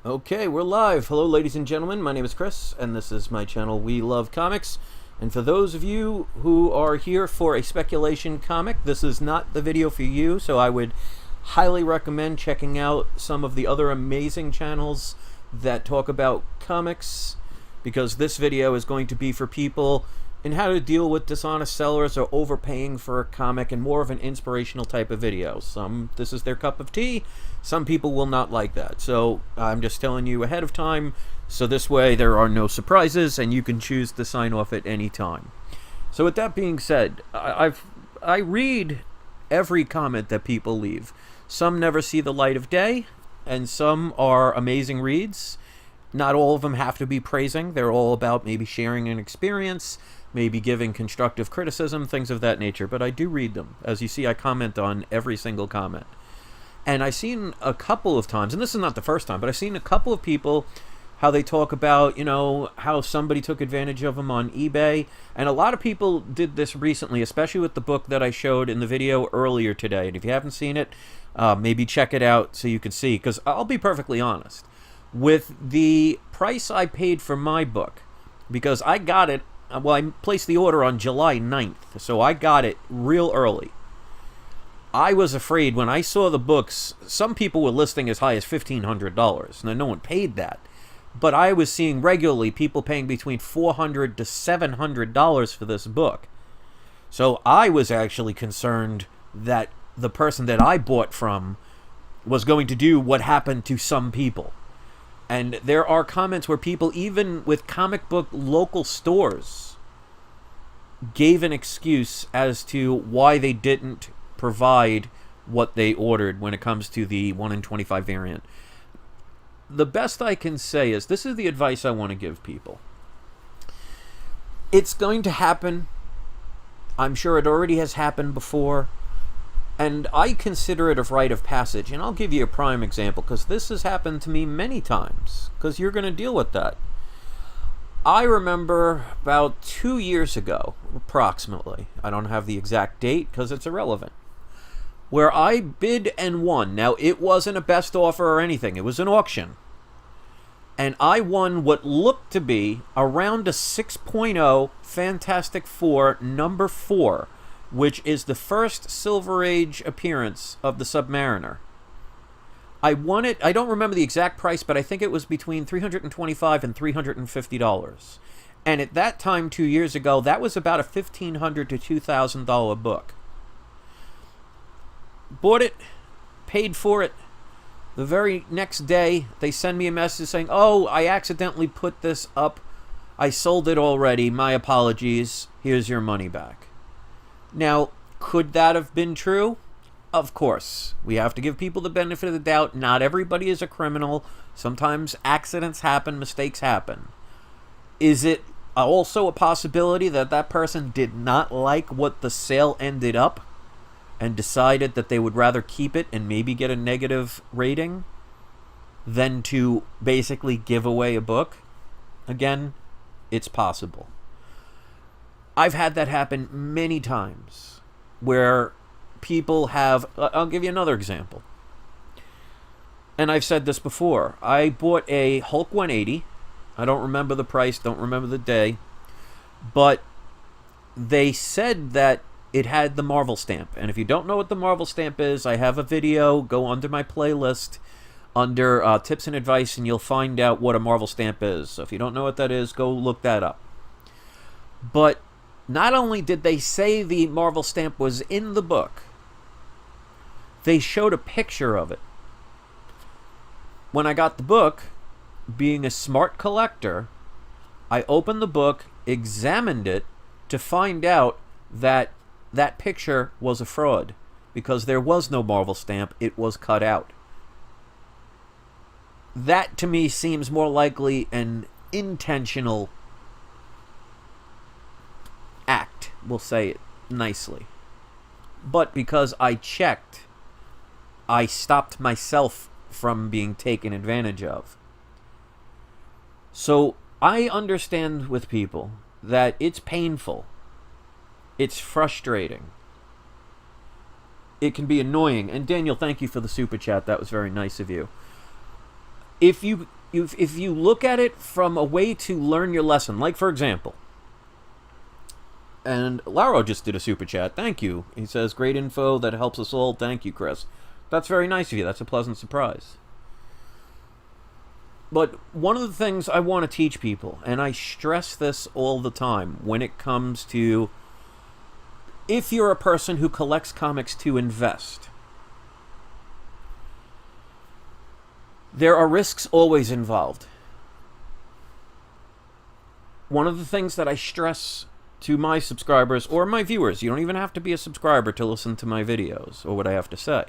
Okay, we're live. Hello, ladies and gentlemen. My name is Chris, and this is my channel, We Love Comics. And for those of you who are here for a speculation comic, this is not the video for you, so I would highly recommend checking out some of the other amazing channels that talk about comics, because this video is going to be for people in how to deal with dishonest sellers or overpaying for a comic, and more of an inspirational type of video. This is their cup of tea. Some people will not like that. So I'm just telling you ahead of time, so this way there are no surprises and you can choose to sign off at any time. So with that being said, I read every comment that people leave. Some never see the light of day, and some are amazing reads. Not all of them have to be praising. They're all about maybe sharing an experience, maybe giving constructive criticism, things of that nature. But I do read them. As you see, I comment on every single comment. And I've seen a couple of times, and this is not the first time, but I've seen a couple of people how they talk about, how somebody took advantage of them on eBay. And a lot of people did this recently, especially with the book that I showed in the video earlier today. And if you haven't seen it, maybe check it out so you can see. Because I'll be perfectly honest. With the price I paid for my book, because I got it, well, I placed the order on July 9th, so I got it real early. I was afraid when I saw the books, some people were listing as high as $1,500. Now, no one paid that. But I was seeing regularly people paying between $400 to $700 for this book. So I was actually concerned that the person that I bought from was going to do what happened to some people. And there are comments where people, even with comic book local stores, gave an excuse as to why they didn't provide what they ordered when it comes to the 1 in 25 variant. The best I can say is, this is the advice I want to give people. It's going to happen. I'm sure it already has happened before. And I consider it a rite of passage. And I'll give you a prime example, because this has happened to me many times, because you're going to deal with that. I remember about 2 years ago, approximately, I don't have the exact date because it's irrelevant, where I bid and won. Now, it wasn't a best offer or anything. It was an auction. And I won what looked to be around a 6.0 Fantastic Four number 4, which is the first Silver Age appearance of the Submariner. I won it. I don't remember the exact price, but I think it was between $325 and $350. And at that time, 2 years ago, that was about a $1,500 to $2,000 book. Bought it, paid for it. The very next day, they send me a message saying, "Oh, I accidentally put this up. I sold it already. My apologies. Here's your money back." Now, could that have been true? Of course. We have to give people the benefit of the doubt. Not everybody is a criminal. Sometimes accidents happen, mistakes happen. Is it also a possibility that that person did not like what the sale ended up and decided that they would rather keep it and maybe get a negative rating than to basically give away a book? Again, it's possible. I've had that happen many times where people have... I'll give you another example. And I've said this before. I bought a Hulk 180. I don't remember the price, don't remember the day. But they said that it had the Marvel stamp. And if you don't know what the Marvel stamp is, I have a video. Go under my playlist under tips and advice, and you'll find out what a Marvel stamp is. So if you don't know what that is, go look that up. But not only did they say the Marvel stamp was in the book, they showed a picture of it. When I got the book, being a smart collector, I opened the book, examined it, to find out that that picture was a fraud, because there was no Marvel stamp. It was cut out. That, to me, seems more likely an intentional act, we'll say it nicely. But because I checked, I stopped myself from being taken advantage of. So I understand with people that it's painful. It's frustrating. It can be annoying. And Daniel, thank you for the super chat. That was very nice of you. if you look at it from a way to learn your lesson, like for example, and Laro just did a super chat. Thank you. He says, great info that helps us all. Thank you, Chris. That's very nice of you. That's a pleasant surprise. But one of the things I want to teach people, and I stress this all the time when it comes to, if you're a person who collects comics to invest, there are risks always involved. One of the things that I stress to my subscribers or my viewers, you don't even have to be a subscriber to listen to my videos or what I have to say,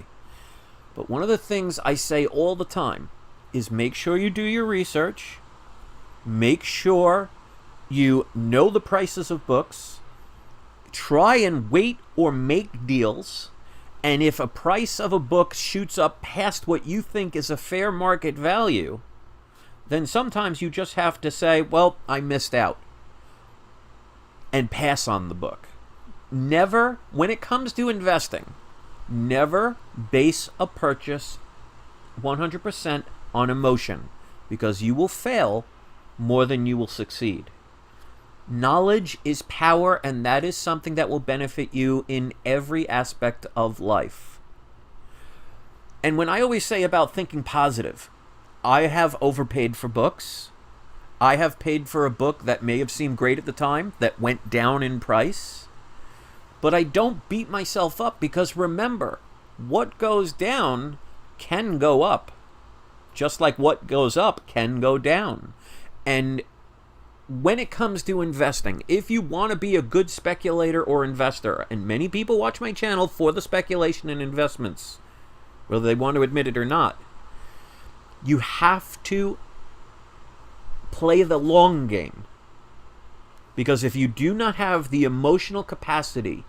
but one of the things I say all the time is make sure you do your research, make sure you know the prices of books, try and wait or make deals, and if a price of a book shoots up past what you think is a fair market value, then sometimes you just have to say, well, I missed out, and pass on the book. Never, when it comes to investing, never base a purchase 100% on emotion, because you will fail more than you will succeed. Knowledge is power, and that is something that will benefit you in every aspect of life. And when I always say about thinking positive, I have overpaid for books. I have paid for a book that may have seemed great at the time, that went down in price. But I don't beat myself up, because remember, what goes down can go up. Just like what goes up can go down. And when it comes to investing, if you want to be a good speculator or investor, and many people watch my channel for the speculation and investments, whether they want to admit it or not, you have to play the long game. Because if you do not have the emotional capacity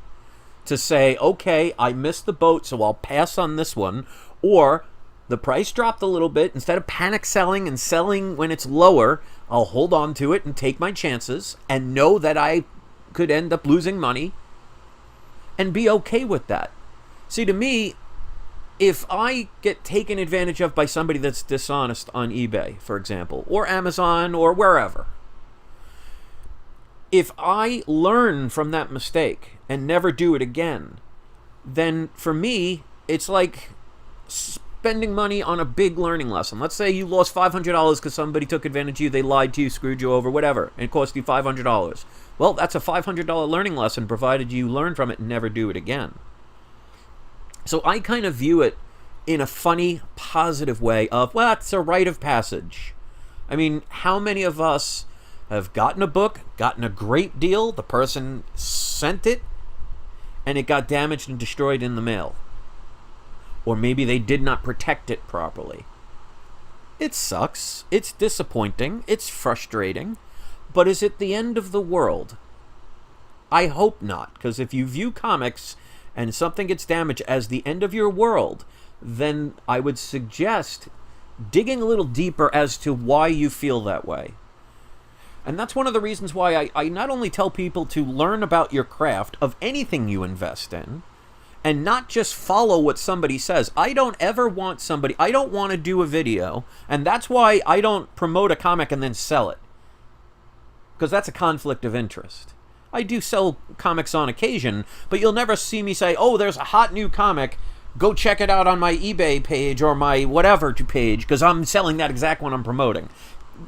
to say, okay, I missed the boat, so I'll pass on this one, or the price dropped a little bit, instead of panic selling and selling when it's lower, I'll hold on to it and take my chances and know that I could end up losing money and be okay with that. See, to me, if I get taken advantage of by somebody that's dishonest on eBay, for example, or Amazon or wherever, if I learn from that mistake and never do it again, then for me, it's like spending money on a big learning lesson. Let's say you lost $500 because somebody took advantage of you, they lied to you, screwed you over, whatever, and it cost you $500. Well, that's a $500 learning lesson, provided you learn from it and never do it again. So I kind of view it in a funny, positive way of, well, it's a rite of passage. I mean, how many of us have gotten a book, gotten a great deal, the person sent it, and it got damaged and destroyed in the mail? Or maybe they did not protect it properly. It sucks. It's disappointing. It's frustrating. But is it the end of the world? I hope not, because if you view comics and something gets damaged as the end of your world, then I would suggest digging a little deeper as to why you feel that way. And that's one of the reasons why I not only tell people to learn about your craft of anything you invest in, and not just follow what somebody says. I don't ever want somebody, I don't want to do a video, and that's why I don't promote a comic and then sell it, because that's a conflict of interest. I do sell comics on occasion, but you'll never see me say, oh, there's a hot new comic, go check it out on my eBay page or my whatever page, because I'm selling that exact one I'm promoting.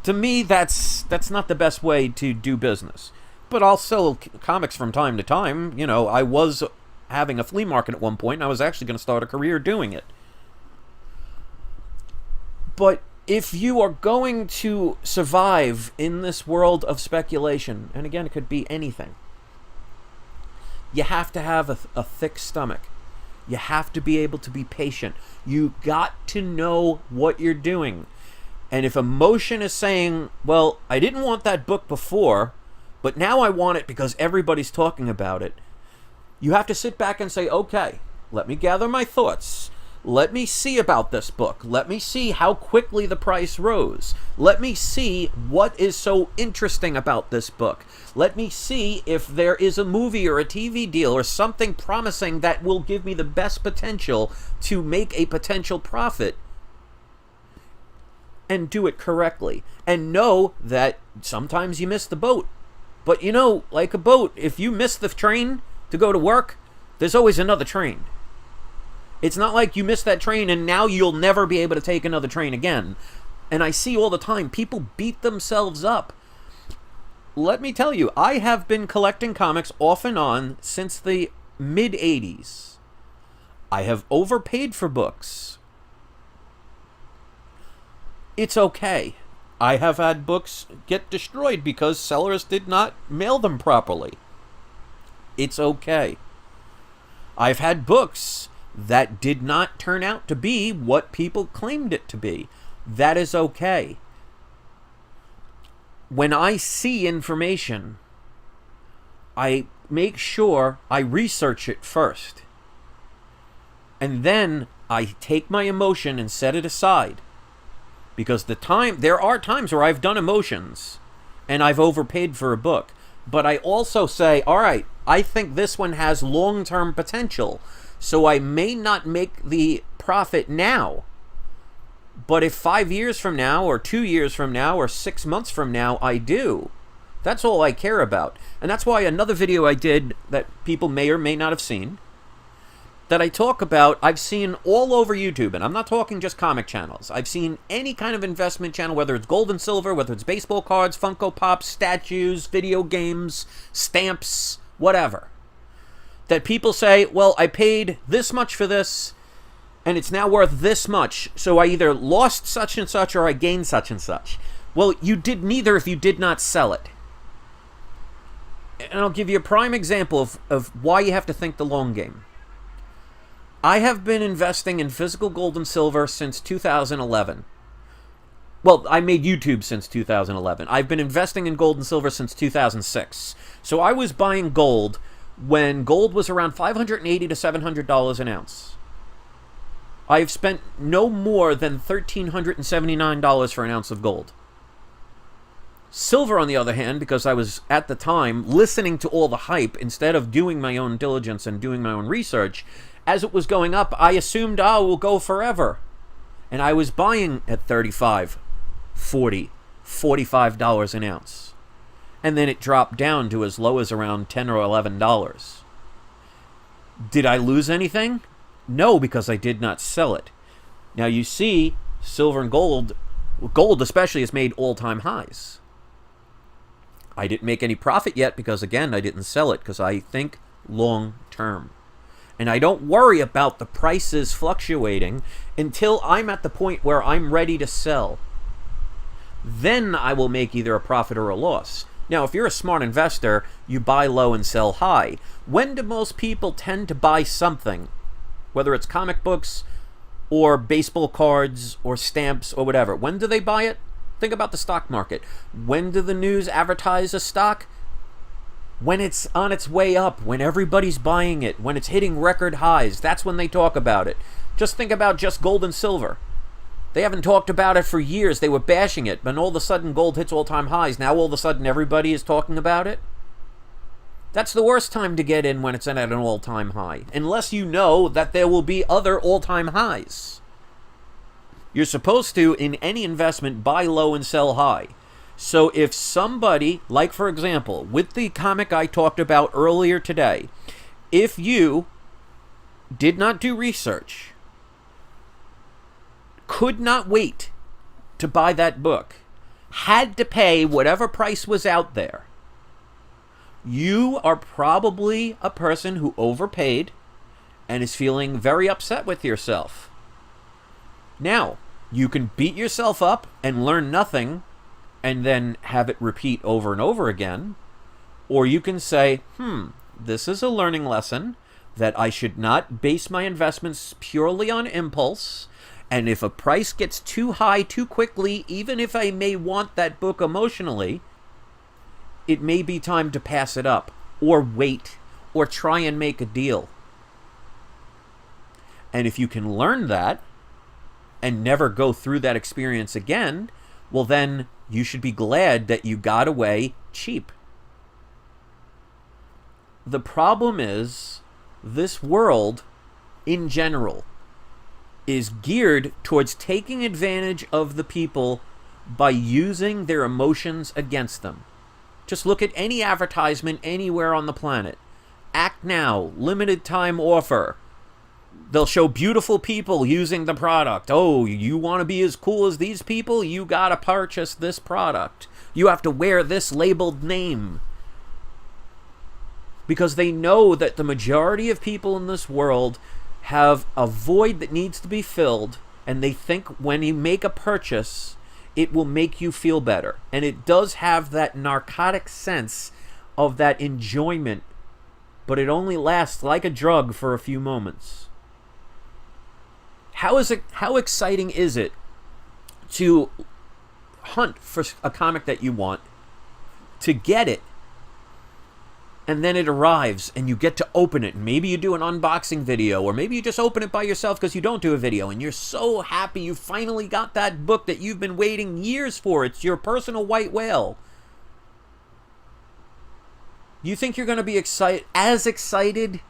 To me, that's not the best way to do business. But I'll sell comics from time to time. You know, I was having a flea market at one point, and I was actually going to start a career doing it. But if you are going to survive in this world of speculation, and again, it could be anything, you have to have a thick stomach. You have to be able to be patient. You got to know what you're doing. And if emotion is saying, well, I didn't want that book before, but now I want it because everybody's talking about it, you have to sit back and say, okay, let me gather my thoughts. Let me see about this book. Let me see how quickly the price rose. Let me see what is so interesting about this book. Let me see if there is a movie or a TV deal or something promising that will give me the best potential to make a potential profit. and do it correctly. And know that sometimes you miss the boat. But you know, like a boat, if you miss the train to go to work, there's always another train. It's not like you missed that train and now you'll never be able to take another train again. And I see all the time, people beat themselves up. Let me tell you, I have been collecting comics off and on since the mid-'80s. I have overpaid for books. It's okay. I have had books get destroyed because sellers did not mail them properly. It's okay. I've had books that did not turn out to be what people claimed it to be. That is okay. When I see information, I make sure I research it first. And then I take my emotion and set it aside. Because there are times where I've done emotions and I've overpaid for a book. But I also say, all right, I think this one has long-term potential. So I may not make the profit now. But if 5 years from now, or 2 years from now, or 6 months from now, I do. That's all I care about. And that's why another video I did that people may or may not have seen, that I talk about, I've seen all over YouTube, and I'm not talking just comic channels. I've seen any kind of investment channel, whether it's gold and silver, whether it's baseball cards, Funko Pops, statues, video games, stamps, whatever. That people say, well, I paid this much for this, and it's now worth this much, so I either lost such and such or I gained such and such. Well, you did neither if you did not sell it. And I'll give you a prime example of why you have to think the long game. I have been investing in physical gold and silver since 2011. Well, I made YouTube since 2011. I've been investing in gold and silver since 2006. So I was buying gold when gold was around $580 to $700 an ounce. I've spent no more than $1,379 for an ounce of gold. Silver, on the other hand, because I was, at the time, listening to all the hype instead of doing my own diligence and doing my own research, as it was going up, I assumed, oh, we'll go forever. And I was buying at $35, $40, $45 an ounce. And then it dropped down to as low as around $10 or $11. Did I lose anything? No, because I did not sell it. Now you see, silver and gold especially, has made all-time highs. I didn't make any profit yet because, again, I didn't sell it because I think long-term. And I don't worry about the prices fluctuating until I'm at the point where I'm ready to sell. Then I will make either a profit or a loss. Now, if you're a smart investor, you buy low and sell high. When do most people tend to buy something? Whether it's comic books or baseball cards or stamps or whatever. When do they buy it? Think about the stock market. When do the news advertise a stock? When it's on its way up, when everybody's buying it, when it's hitting record highs, that's when they talk about it. Just think about just gold and silver. They haven't talked about it for years. They were bashing it, but all of a sudden gold hits all-time highs. Now all of a sudden everybody is talking about it. That's the worst time to get in when it's at an all-time high, unless you know that there will be other all-time highs. You're supposed to, in any investment, buy low and sell high. So if somebody, like for example, with the comic I talked about earlier today, if you did not do research, could not wait to buy that book, had to pay whatever price was out there, you are probably a person who overpaid and is feeling very upset with yourself. Now, you can beat yourself up and learn nothing and then have it repeat over and over again. Or you can say, this is a learning lesson that I should not base my investments purely on impulse. And if a price gets too high too quickly, even if I may want that book emotionally, it may be time to pass it up, or wait, or try and make a deal. And if you can learn that, and never go through that experience again, well then, you should be glad that you got away cheap. The problem is, this world, in general, is geared towards taking advantage of the people by using their emotions against them. Just look at any advertisement anywhere on the planet. Act now, limited time offer. They'll show beautiful people using the product. Oh, you want to be as cool as these people? You got to purchase this product. You have to wear this labeled name. Because they know that the majority of people in this world have a void that needs to be filled, and they think when you make a purchase, it will make you feel better. And it does have that narcotic sense of that enjoyment, but it only lasts like a drug for a few moments. How exciting is it to hunt for a comic that you want, to get it, and then it arrives and you get to open it, and maybe you do an unboxing video, or maybe you just open it by yourself because you don't do a video, and you're so happy you finally got that book that you've been waiting years for. It's your personal white whale. You think you're going to be as excited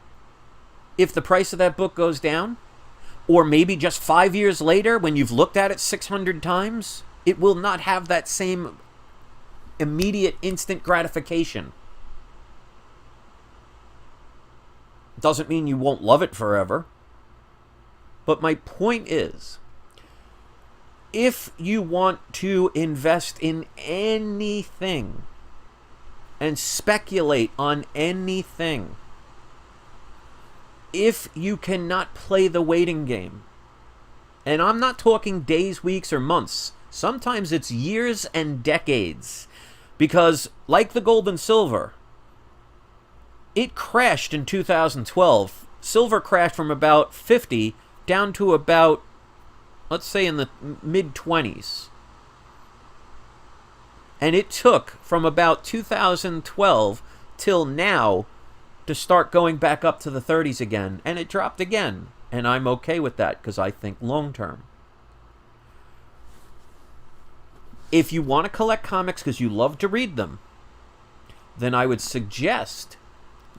if the price of that book goes down? Or maybe just 5 years later when you've looked at it 600 times? It will not have that same immediate instant gratification. Doesn't mean you won't love it forever. But my point is, if you want to invest in anything and speculate on anything, if you cannot play the waiting game, and I'm not talking days, weeks, or months, sometimes it's years and decades, because like the gold and silver, it crashed in 2012. Silver crashed from about 50 down to about, let's say, in the mid-20s. And it took from about 2012 till now to start going back up to the 30s again. And it dropped again. And I'm okay with that because I think long-term. If you want to collect comics because you love to read them, then I would suggest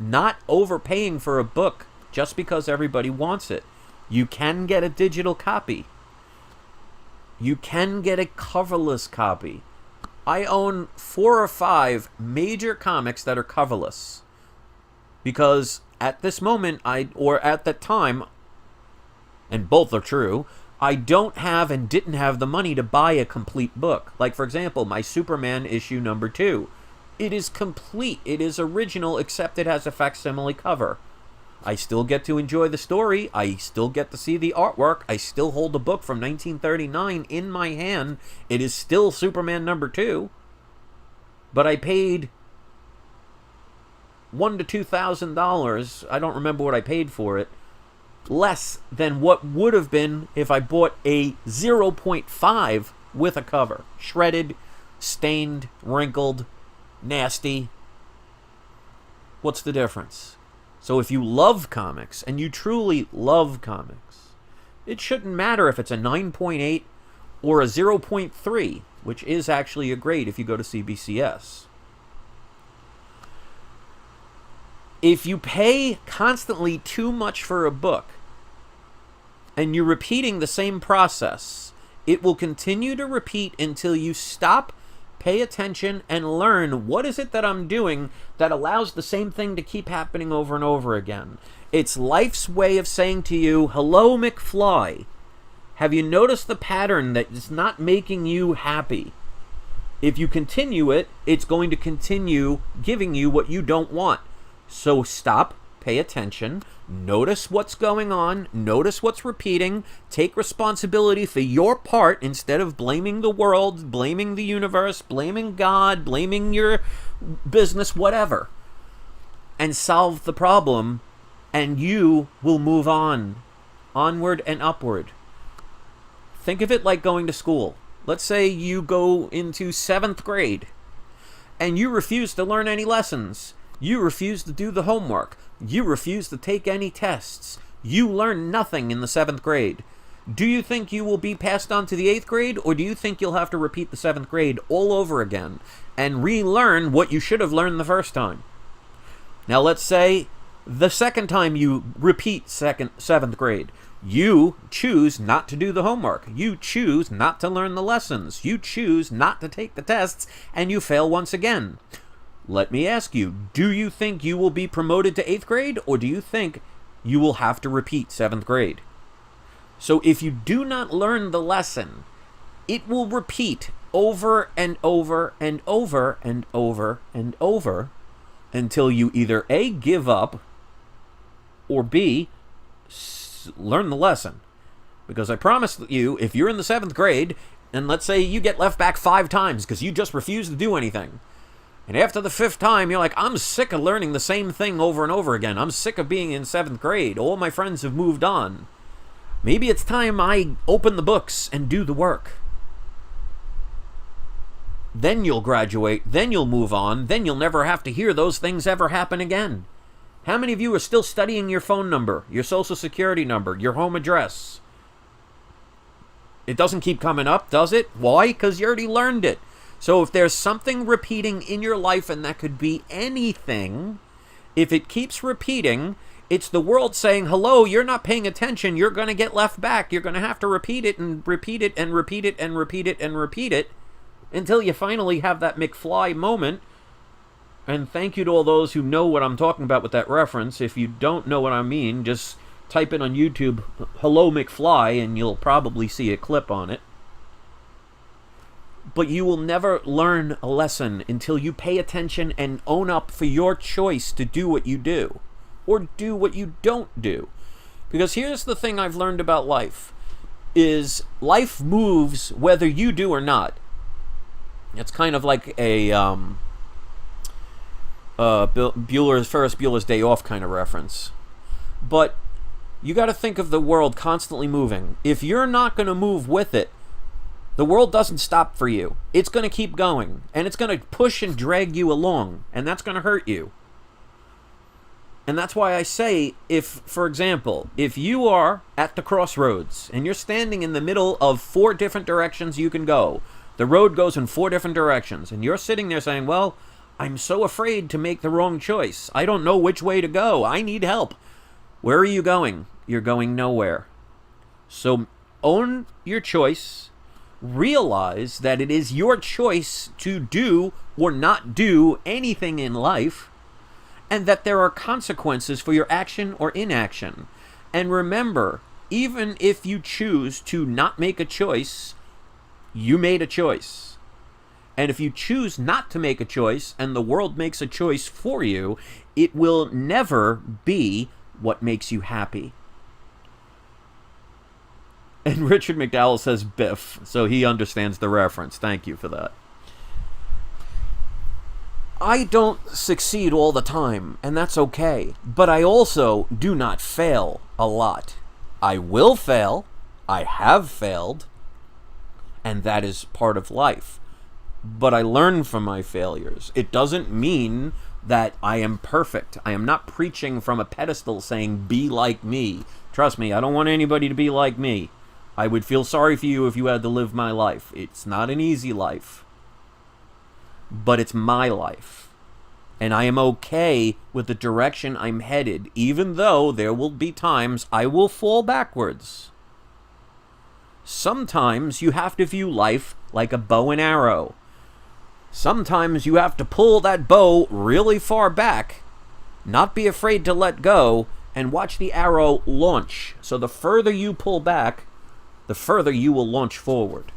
not overpaying for a book just because everybody wants it. You can get a digital copy. You can get a coverless copy. I own 4 or 5 major comics that are coverless. Because at this moment, or at that time, and both are true, I don't have and didn't have the money to buy a complete book. Like, for example, my Superman issue number 2. It is complete. It is original, except it has a facsimile cover. I still get to enjoy the story. I still get to see the artwork. I still hold a book from 1939 in my hand. It is still Superman number 2. But I paid $1,000 to $2,000. I don't remember what I paid for it. Less than what would have been if I bought a 0.5 with a cover. Shredded, stained, wrinkled, nasty. What's the difference? So if you love comics, and you truly love comics, it shouldn't matter if it's a 9.8 or a 0.3, which is actually a grade if you go to CBCS. If you pay constantly too much for a book, and you're repeating the same process, it will continue to repeat until you stop, pay attention, and learn what is it that I'm doing that allows the same thing to keep happening over and over again. It's life's way of saying to you, hello, McFly. Have you noticed the pattern that is not making you happy? If you continue it, it's going to continue giving you what you don't want. So stop, pay attention, notice what's going on, notice what's repeating, take responsibility for your part instead of blaming the world, blaming the universe, blaming God, blaming your business, whatever, and solve the problem, and you will move on, onward and upward. Think of it like going to school. Let's say you go into 7th grade, and you refuse to learn any lessons. You refuse to do the homework. You refuse to take any tests. You learn nothing in the 7th grade. Do you think you will be passed on to the 8th grade, or do you think you'll have to repeat the 7th grade all over again and relearn what you should have learned the first time? Now let's say the second time you repeat 7th grade. You choose not to do the homework. You choose not to learn the lessons. You choose not to take the tests, and you fail once again. Let me ask you, do you think you will be promoted to 8th grade, or do you think you will have to repeat 7th grade? So if you do not learn the lesson, it will repeat over and over and over and over and over until you either A, give up, or B, learn the lesson. Because I promise you, if you're in the 7th grade, and let's say you get left back 5 times because you just refuse to do anything, and after the 5th time, you're like, I'm sick of learning the same thing over and over again. I'm sick of being in 7th grade. All my friends have moved on. Maybe it's time I open the books and do the work. Then you'll graduate, then you'll move on, then you'll never have to hear those things ever happen again. How many of you are still studying your phone number, your social security number, your home address? It doesn't keep coming up, does it? Why? Because you already learned it. So if there's something repeating in your life, and that could be anything, if it keeps repeating, it's the world saying, hello, you're not paying attention, you're going to get left back, you're going to have to repeat it and repeat it and repeat it and repeat it and repeat it until you finally have that McFly moment. And thank you to all those who know what I'm talking about with that reference. If you don't know what I mean, just type in on YouTube, hello McFly, and you'll probably see a clip on it. But you will never learn a lesson until you pay attention and own up for your choice to do what you do. Or do what you don't do. Because here's the thing I've learned about life, is life moves whether you do or not. It's kind of like a Ferris Bueller's Day Off kind of reference. But you got to think of the world constantly moving. If you're not going to move with it, the world doesn't stop for you. It's going to keep going. And it's going to push and drag you along. And that's going to hurt you. And that's why I say, if, for example, if you are at the crossroads and you're standing in the middle of 4 different directions you can go, the road goes in 4 different directions, and you're sitting there saying, well, I'm so afraid to make the wrong choice. I don't know which way to go. I need help. Where are you going? You're going nowhere. So own your choice. Realize that it is your choice to do or not do anything in life, and that there are consequences for your action or inaction. And remember, even if you choose to not make a choice, you made a choice. And if you choose not to make a choice, and the world makes a choice for you, it will never be what makes you happy. And Richard McDowell says Biff, so he understands the reference. Thank you for that. I don't succeed all the time, and that's okay. But I also do not fail a lot. I will fail. I have failed. And that is part of life. But I learn from my failures. It doesn't mean that I am perfect. I am not preaching from a pedestal saying, be like me. Trust me, I don't want anybody to be like me. I would feel sorry for you if you had to live my life. It's not an easy life. But it's my life. And I am okay with the direction I'm headed, even though there will be times I will fall backwards. Sometimes you have to view life like a bow and arrow. Sometimes you have to pull that bow really far back, not be afraid to let go, and watch the arrow launch. So the further you pull back, the further you will launch forward.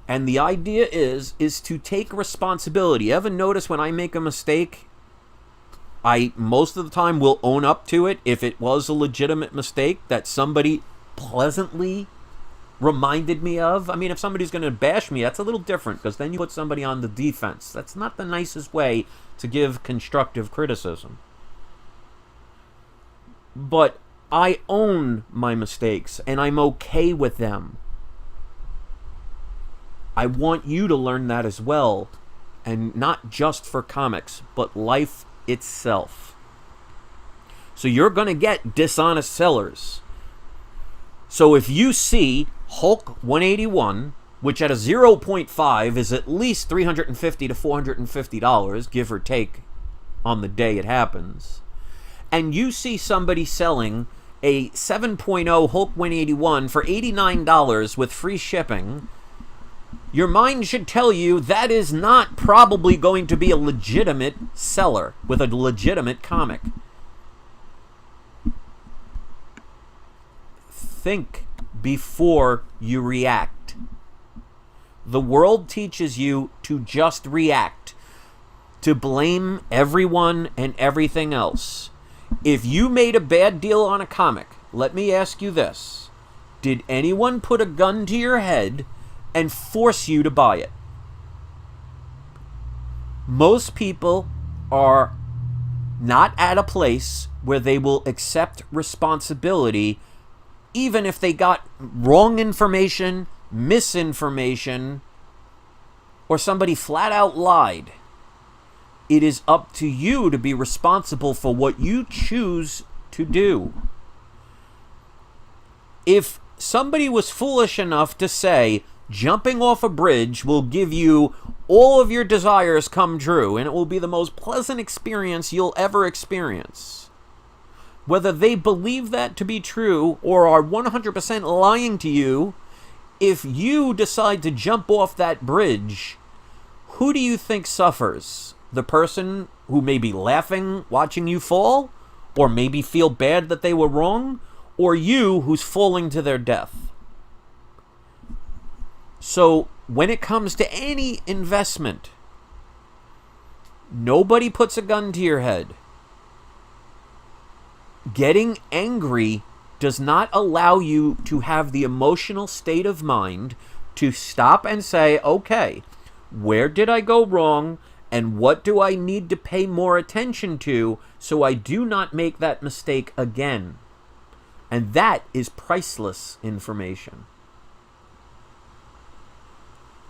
And the idea is to take responsibility. Ever notice when I make a mistake, I most of the time will own up to it if it was a legitimate mistake that somebody pleasantly reminded me of? I mean, if somebody's going to bash me, that's a little different, because then you put somebody on the defense. That's not the nicest way to give constructive criticism. But I own my mistakes, and I'm okay with them. I want you to learn that as well, and not just for comics, but life itself. So you're going to get dishonest sellers. So if you see Hulk 181, which at a 0.5 is at least $350 to $450, give or take, on the day it happens, and you see somebody selling a 7.0 Hulk 181 for $89 with free shipping, your mind should tell you that is not probably going to be a legitimate seller with a legitimate comic. Think before you react. The world teaches you to just react, to blame everyone and everything else. If you made a bad deal on a comic, let me ask you this. Did anyone put a gun to your head and force you to buy it? Most people are not at a place where they will accept responsibility, even if they got wrong information, misinformation, or somebody flat out lied. It is up to you to be responsible for what you choose to do. If somebody was foolish enough to say, jumping off a bridge will give you all of your desires come true, and it will be the most pleasant experience you'll ever experience, whether they believe that to be true or are 100% lying to you, if you decide to jump off that bridge, who do you think suffers? The person who may be laughing watching you fall, or maybe feel bad that they were wrong, or you who's falling to their death? So when it comes to any investment, nobody puts a gun to your head. Getting angry does not allow you to have the emotional state of mind to stop and say, okay, where did I go wrong? And what do I need to pay more attention to so I do not make that mistake again? And that is priceless information.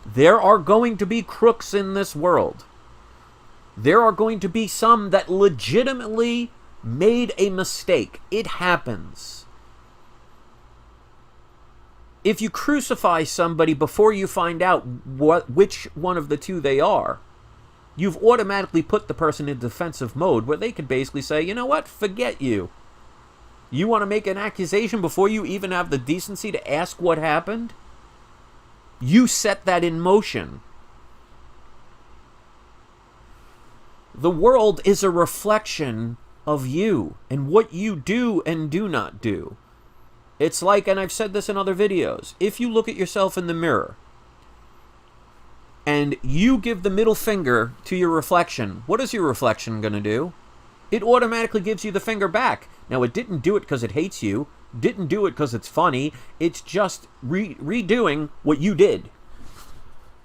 There are going to be crooks in this world. There are going to be some that legitimately made a mistake. It happens. If you crucify somebody before you find out which one of the two they are, you've automatically put the person in defensive mode where they could basically say, you know what, forget you. You want to make an accusation before you even have the decency to ask what happened? You set that in motion. The world is a reflection of you and what you do and do not do. It's like, and I've said this in other videos, if you look at yourself in the mirror and you give the middle finger to your reflection, what is your reflection going to do? It automatically gives you the finger back. Now, it didn't do it because it hates you, didn't do it because it's funny, it's just redoing what you did.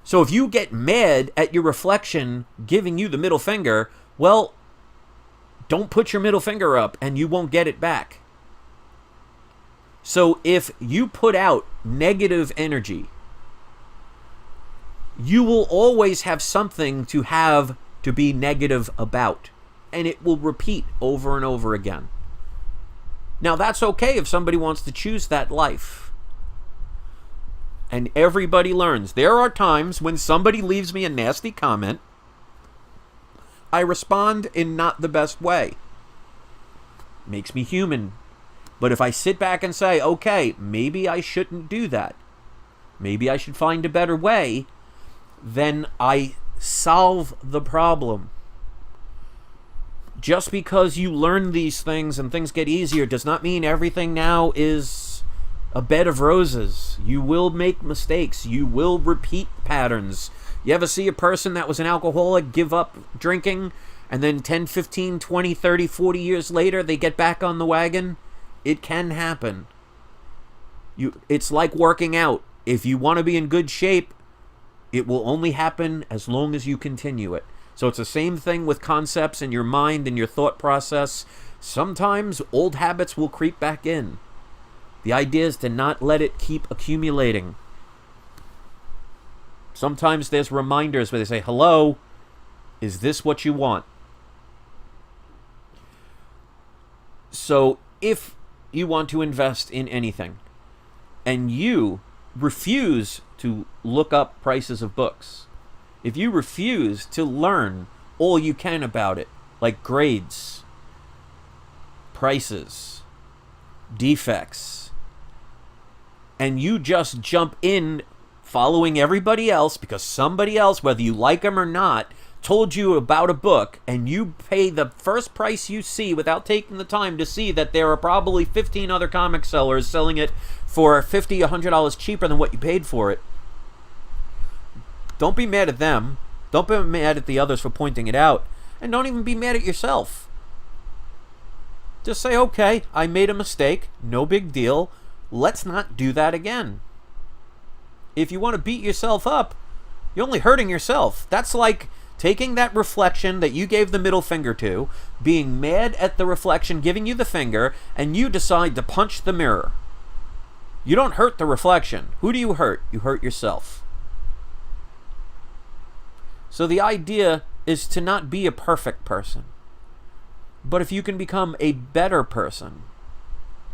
So if you get mad at your reflection giving you the middle finger, well, don't put your middle finger up and you won't get it back. So if you put out negative energy, you will always have something to be negative about, and it will repeat over and over again. Now, that's okay if somebody wants to choose that life. And everybody learns. There are times when somebody leaves me a nasty comment, I respond in not the best way. Makes me human. But if I sit back and say, okay, maybe I shouldn't do that, maybe I should find a better way, then I solve the problem. Just because you learn these things and things get easier does not mean everything now is a bed of roses. You will make mistakes. You will repeat patterns. You ever see a person that was an alcoholic give up drinking, and then 10, 15, 20, 30, 40 years later, they get back on the wagon? It can happen. It's like working out. If you want to be in good shape, it will only happen as long as you continue it. So it's the same thing with concepts in your mind and your thought process. Sometimes old habits will creep back in. The idea is to not let it keep accumulating. Sometimes there's reminders where they say, hello, is this what you want? So if you want to invest in anything and you refuse to look up prices of books, if you refuse to learn all you can about it, like grades, prices, defects, and you just jump in following everybody else because somebody else, whether you like them or not, told you about a book, and you pay the first price you see without taking the time to see that there are probably 15 other comic sellers selling it for $50, $100 cheaper than what you paid for it. Don't be mad at them. Don't be mad at the others for pointing it out. And don't even be mad at yourself. Just say, okay, I made a mistake. No big deal. Let's not do that again. If you want to beat yourself up, you're only hurting yourself. That's like taking that reflection that you gave the middle finger to, being mad at the reflection giving you the finger, and you decide to punch the mirror. You don't hurt the reflection. Who do you hurt? You hurt yourself. So the idea is to not be a perfect person. But if you can become a better person,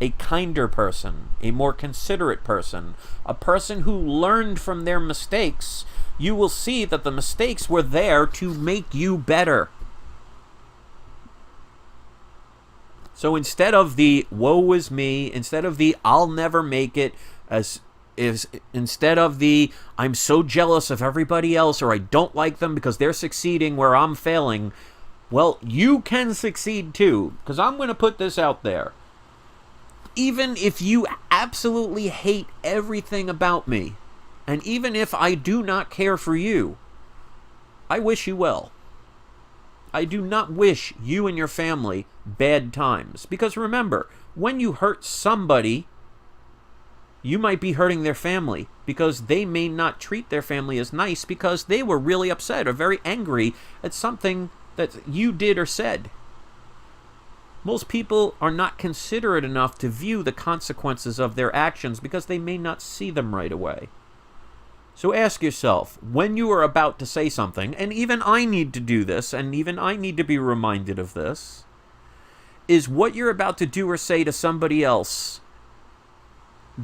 a kinder person, a more considerate person, a person who learned from their mistakes, you will see that the mistakes were there to make you better. So instead of the woe is me, instead of the I'll never make it, instead of the I'm so jealous of everybody else, or I don't like them because they're succeeding where I'm failing, well, you can succeed too, because I'm going to put this out there. Even if you absolutely hate everything about me, and even if I do not care for you, I wish you well. I do not wish you and your family bad times. Because remember, when you hurt somebody, you might be hurting their family, because they may not treat their family as nice because they were really upset or very angry at something that you did or said. Most people are not considerate enough to view the consequences of their actions because they may not see them right away. So ask yourself, when you are about to say something, and even I need to do this, and even I need to be reminded of this, is what you're about to do or say to somebody else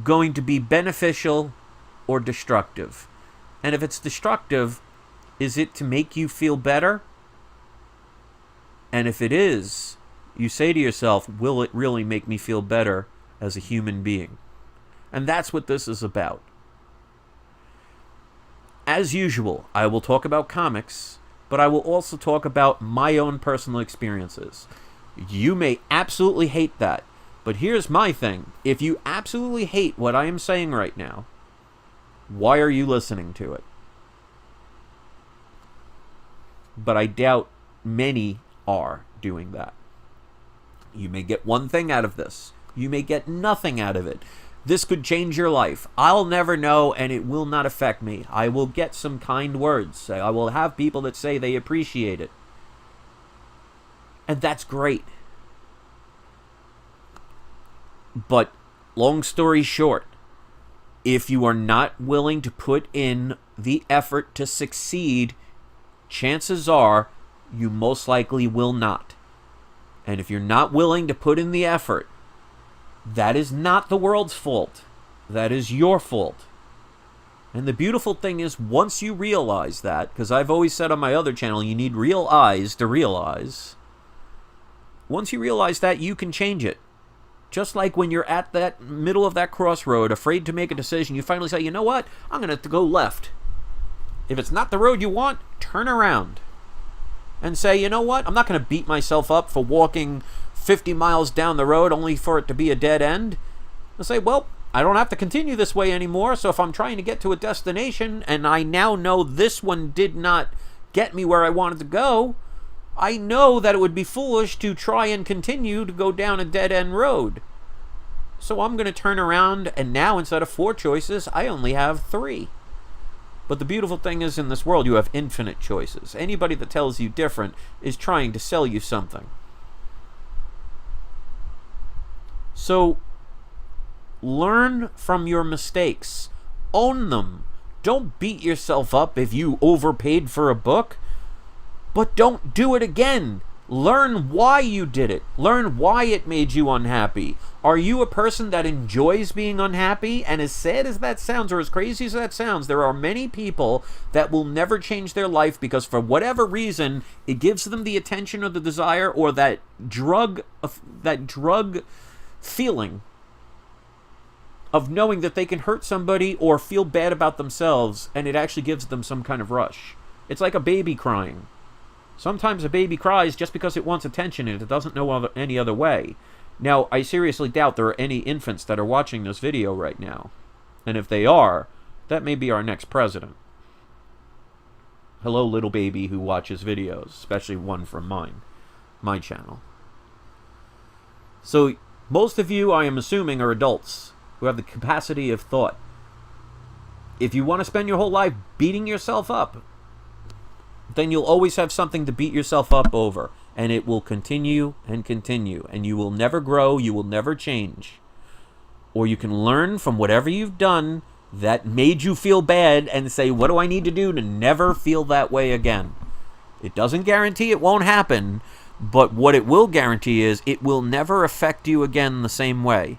going to be beneficial or destructive? And if it's destructive, is it to make you feel better? And if it is, you say to yourself, will it really make me feel better as a human being? And that's what this is about. As usual, I will talk about comics, but I will also talk about my own personal experiences. You may absolutely hate that, but here's my thing. If you absolutely hate what I am saying right now, why are you listening to it? But I doubt many are doing that. You may get one thing out of this. You may get nothing out of it. This could change your life. I'll never know, and it will not affect me. I will get some kind words. I will have people that say they appreciate it. And that's great. But long story short, if you are not willing to put in the effort to succeed, chances are you most likely will not. And if you're not willing to put in the effort, that is not the world's fault. That is your fault. And the beautiful thing is, once you realize that, because I've always said on my other channel, you need real eyes to realize. Once you realize that, you can change it. Just like when you're at that middle of that crossroad, afraid to make a decision, you finally say, you know what? I'm going to go left. If it's not the road you want, turn around. And say, you know what? I'm not going to beat myself up for walking 50 miles down the road only for it to be a dead end. I'll say, well, I don't have to continue this way anymore, so if I'm trying to get to a destination and I now know this one did not get me where I wanted to go, I know that it would be foolish to try and continue to go down a dead-end road. So I'm going to turn around, and now instead of 4 choices, I only have 3. But the beautiful thing is, in this world, you have infinite choices. Anybody that tells you different is trying to sell you something. So, learn from your mistakes. Own them. Don't beat yourself up if you overpaid for a book. But don't do it again. Learn why you did it. Learn why it made you unhappy. Are you a person that enjoys being unhappy? And as sad as that sounds, or as crazy as that sounds, there are many people that will never change their life because for whatever reason, it gives them the attention or the desire or that drug feeling of knowing that they can hurt somebody or feel bad about themselves, and it actually gives them some kind of rush. It's like a baby crying. Sometimes a baby cries just because it wants attention and it doesn't know any other way. Now, I seriously doubt there are any infants that are watching this video right now. And if they are, that may be our next president. Hello, little baby who watches videos, especially one from my channel. So, most of you, I am assuming, are adults who have the capacity of thought. If you want to spend your whole life beating yourself up, then you'll always have something to beat yourself up over. And it will continue and continue. And you will never grow, you will never change. Or you can learn from whatever you've done that made you feel bad and say, what do I need to do to never feel that way again? It doesn't guarantee it won't happen, but what it will guarantee is it will never affect you again the same way.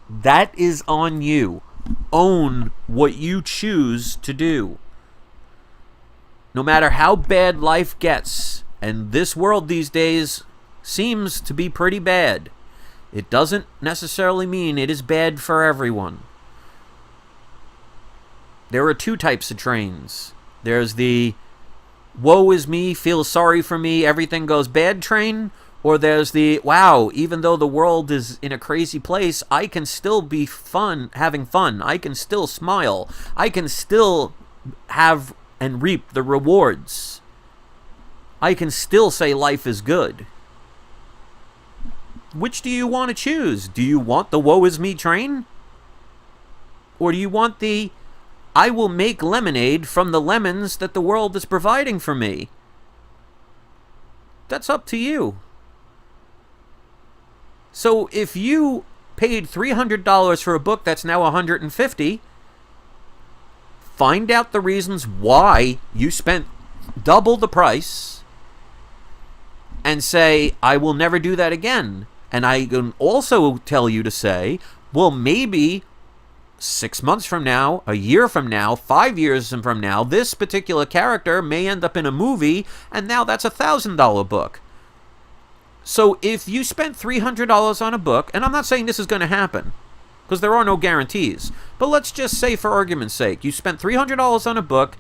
That is on you. Own what you choose to do. No matter how bad life gets, and this world these days seems to be pretty bad, it doesn't necessarily mean it is bad for everyone. There are two types of trains. There's the woe is me, feel sorry for me, everything goes bad train, or there's the wow, even though the world is in a crazy place, I can still be having fun. I can still smile. I can still have and reap the rewards. I can still say life is good. Which do you want to choose? Do you want the woe is me train? Or do you want the I will make lemonade from the lemons that the world is providing for me? That's up to you. So if you paid $300 for a book that's now $150, find out the reasons why you spent double the price and say, I will never do that again. And I can also tell you to say, well, maybe 6 months from now, a year from now, 5 years from now, this particular character may end up in a movie, and now that's a $1,000 book. So if you spent $300 on a book, and I'm not saying this is going to happen, because there are no guarantees. But let's just say, for argument's sake, you spent $300 on a book.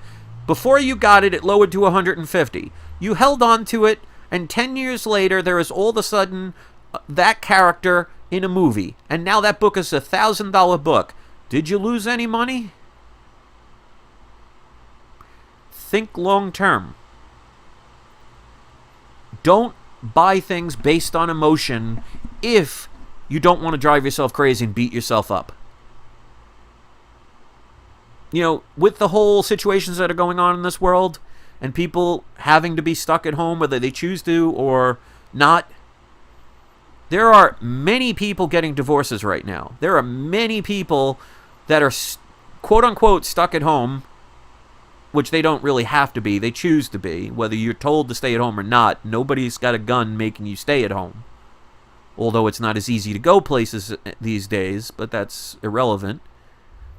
Before you got it, it lowered to $150. You held on to it, and 10 years later, there is all of a sudden that character in a movie. And now that book is a $1,000 book. Did you lose any money? Think long term. Don't buy things based on emotion if you don't want to drive yourself crazy and beat yourself up. You know, with the whole situations that are going on in this world and people having to be stuck at home, whether they choose to or not, there are many people getting divorces right now. There are many people that are quote-unquote stuck at home, which they don't really have to be. They choose to be. Whether you're told to stay at home or not, nobody's got a gun making you stay at home. Although it's not as easy to go places these days, but that's irrelevant.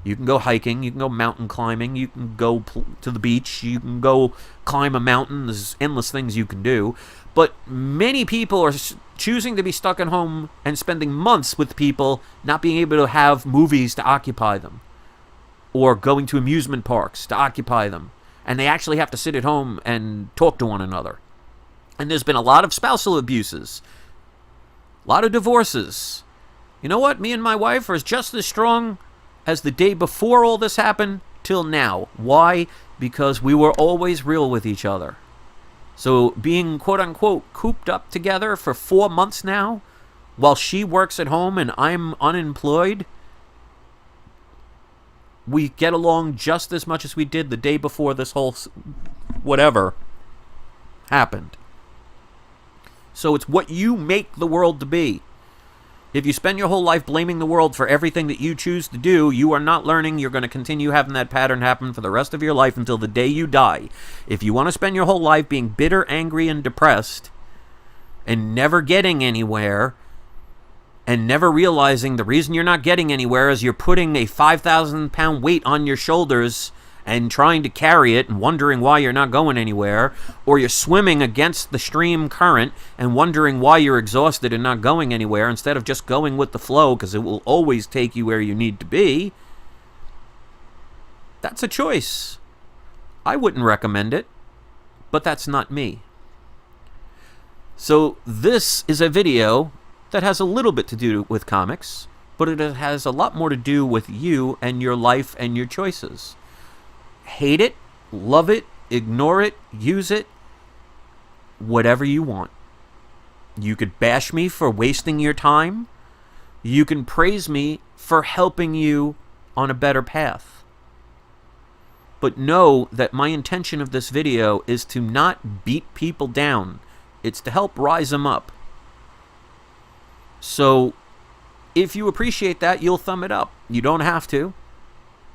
You can go hiking, you can go mountain climbing, you can go to the beach, you can go climb a mountain. There's endless things you can do. But many people are choosing to be stuck at home and spending months with people not being able to have movies to occupy them. Or going to amusement parks to occupy them. And they actually have to sit at home and talk to one another. And there's been a lot of spousal abuses. A lot of divorces. You know what? Me and my wife are just as strong as the day before all this happened till now. Why? Because we were always real with each other. So being quote-unquote cooped up together for 4 months now, while she works at home and I'm unemployed, we get along just as much as we did the day before this whole whatever happened. So it's what you make the world to be. If you spend your whole life blaming the world for everything that you choose to do, you are not learning. You're going to continue having that pattern happen for the rest of your life until the day you die. If you want to spend your whole life being bitter, angry, and depressed, and never getting anywhere, and never realizing the reason you're not getting anywhere is you're putting a 5,000-pound weight on your shoulders and trying to carry it and wondering why you're not going anywhere, or you're swimming against the stream current and wondering why you're exhausted and not going anywhere instead of just going with the flow because it will always take you where you need to be, that's a choice. I wouldn't recommend it, but that's not me. So this is a video that has a little bit to do with comics, but it has a lot more to do with you and your life and your choices. Hate it, love it, ignore it, use it, whatever you want. You could bash me for wasting your time. You can praise me for helping you on a better path. But know that my intention of this video is to not beat people down. It's to help rise them up. So if you appreciate that, you'll thumb it up. You don't have to.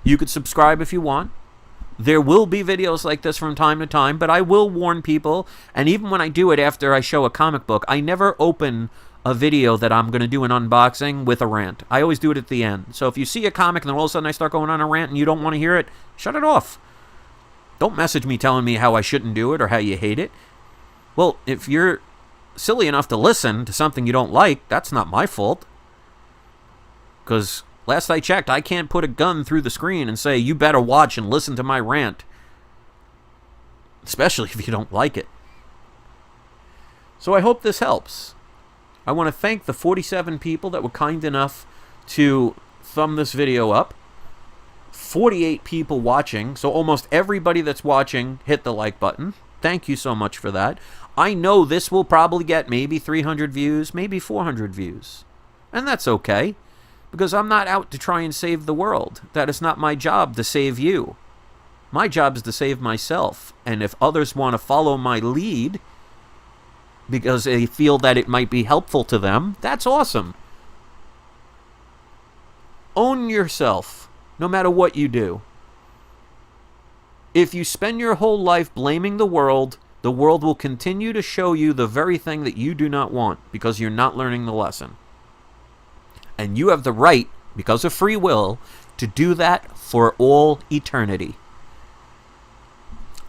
You could subscribe if you want. There will be videos like this from time to time, but I will warn people, and even when I do it after I show a comic book, I never open a video that I'm going to do an unboxing with a rant. I always do it at the end. So if you see a comic and then all of a sudden I start going on a rant and you don't want to hear it, shut it off. Don't message me telling me how I shouldn't do it or how you hate it. Well, if you're silly enough to listen to something you don't like, that's not my fault. Because last I checked, I can't put a gun through the screen and say, you better watch and listen to my rant. Especially if you don't like it. So I hope this helps. I want to thank the 47 people that were kind enough to thumb this video up. 48 people watching, so almost everybody that's watching hit the like button. Thank you so much for that. I know this will probably get maybe 300 views, maybe 400 views. And that's okay. Because I'm not out to try and save the world. That is not my job to save you. My job is to save myself. And if others want to follow my lead because they feel that it might be helpful to them, that's awesome. Own yourself, no matter what you do. If you spend your whole life blaming the world will continue to show you the very thing that you do not want because you're not learning the lesson. And you have the right, because of free will, to do that for all eternity.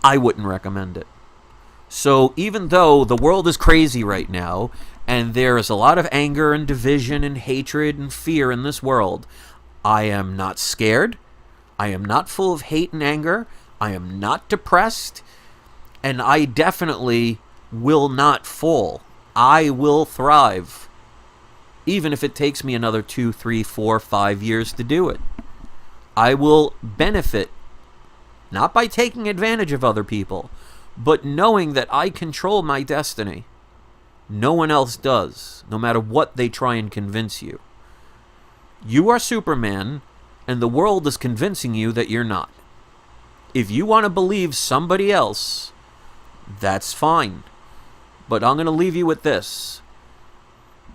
I wouldn't recommend it. So even though the world is crazy right now, and there is a lot of anger and division and hatred and fear in this world, I am not scared. I am not full of hate and anger. I am not depressed. And I definitely will not fall. I will thrive. Even if it takes me another 2, 3, 4, 5 years to do it. I will benefit, not by taking advantage of other people, but knowing that I control my destiny. No one else does, no matter what they try and convince you. You are Superman, and the world is convincing you that you're not. If you want to believe somebody else, that's fine. But I'm going to leave you with this.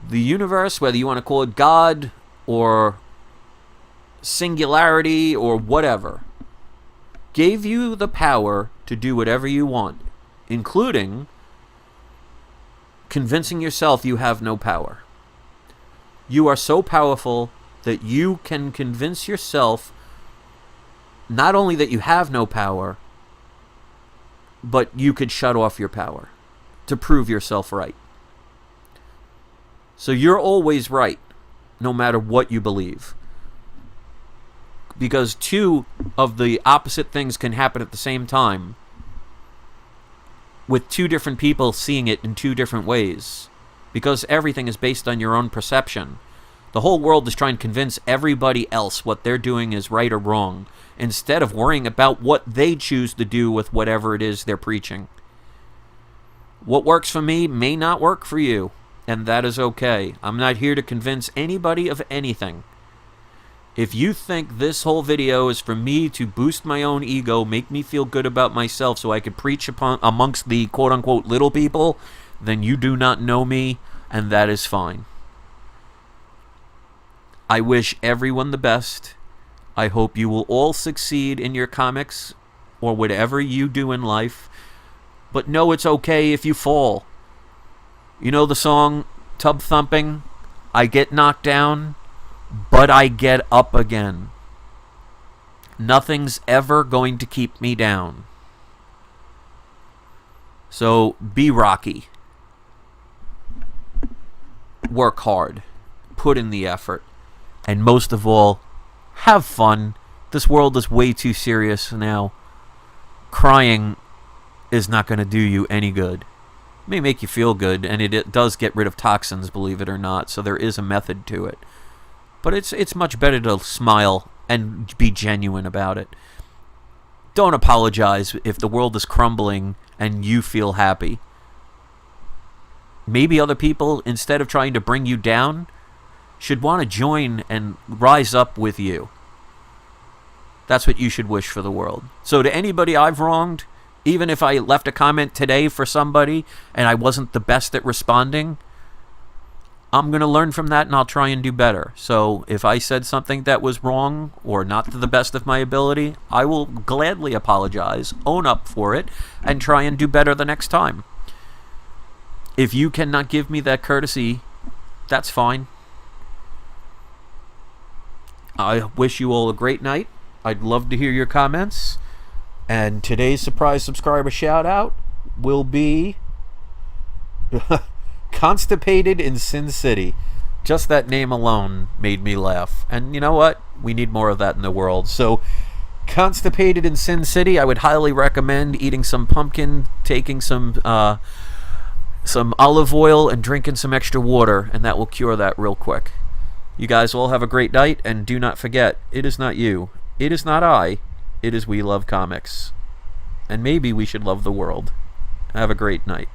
The universe, whether you want to call it God or singularity or whatever, gave you the power to do whatever you want, including convincing yourself you have no power. You are so powerful that you can convince yourself not only that you have no power, but you could shut off your power to prove yourself right. So you're always right, no matter what you believe. Because two of the opposite things can happen at the same time, with two different people seeing it in two different ways. Because everything is based on your own perception. The whole world is trying to convince everybody else what they're doing is right or wrong, instead of worrying about what they choose to do with whatever it is they're preaching. What works for me may not work for you. And that is okay. I'm not here to convince anybody of anything. If you think this whole video is for me to boost my own ego, make me feel good about myself so I could preach amongst the quote-unquote little people, then you do not know me, and that is fine. I wish everyone the best. I hope you will all succeed in your comics or whatever you do in life. But know it's okay if you fall. You know the song, Tub Thumping? I get knocked down, but I get up again. Nothing's ever going to keep me down. So be Rocky. Work hard. Put in the effort. And most of all, have fun. This world is way too serious now. Crying is not going to do you any good. It may make you feel good, and it does get rid of toxins, believe it or not, so there is a method to it. But it's much better to smile and be genuine about it. Don't apologize if the world is crumbling and you feel happy. Maybe other people, instead of trying to bring you down, should want to join and rise up with you. That's what you should wish for the world. So to anybody I've wronged, even if I left a comment today for somebody and I wasn't the best at responding, I'm going to learn from that and I'll try and do better. So if I said something that was wrong or not to the best of my ability, I will gladly apologize, own up for it, and try and do better the next time. If you cannot give me that courtesy, that's fine. I wish you all a great night. I'd love to hear your comments. And today's surprise subscriber shout out will be Constipated in Sin City. Just that name alone made me laugh. And you know what? We need more of that in the world. So, Constipated in Sin City, I would highly recommend eating some pumpkin, taking some olive oil, and drinking some extra water, and that will cure that real quick. You guys all have a great night, and do not forget, it is not you, it is not I, it is we love comics. And maybe we should love the world. Have a great night.